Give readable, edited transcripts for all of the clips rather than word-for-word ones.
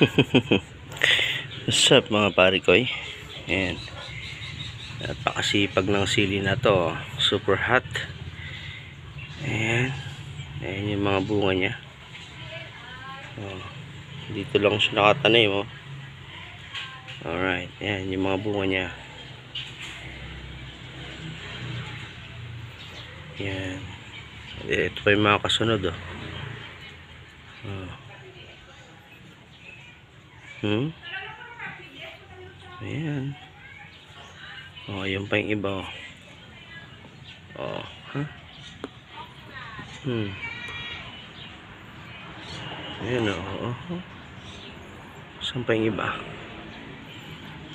What's up mga parikoy? Ayan. Napakasipag ng sili na to. Super hot. Ayan. Ayan yung mga bunga niya. Oh, dito lang siya nakatanim. Oh. Alright. Ayan yung mga bunga niya. Ayan. Ito pa yung mga kasunod. Oh. Ayan. Oh, yun pa yung iba. Oh, ha? Ayan oh. Saan pa yung iba?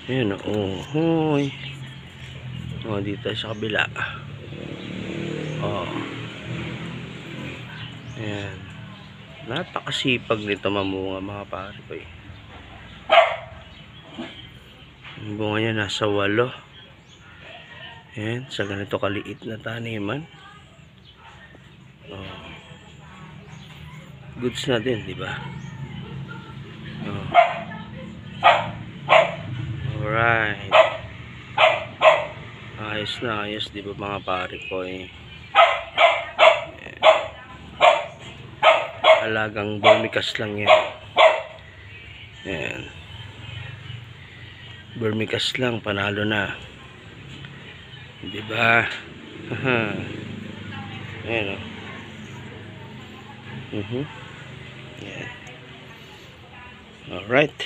Ayan oh. Hoy. Oh, dito sa kabila. Oh. Ayan. Napakasipag nito mamunga mga pare ko eh. Ang bunga niya nasa 8. Ayan, sa ganito kaliit na taniman. Oh. Goods na din, di ba? Oh. Alright. Ayos na ayos, di ba mga pare ko eh. Alagang vermicast lang yan. Ayan. Vermicast lang, panalo na. Di ba? Ayan o. Ayan. Alright.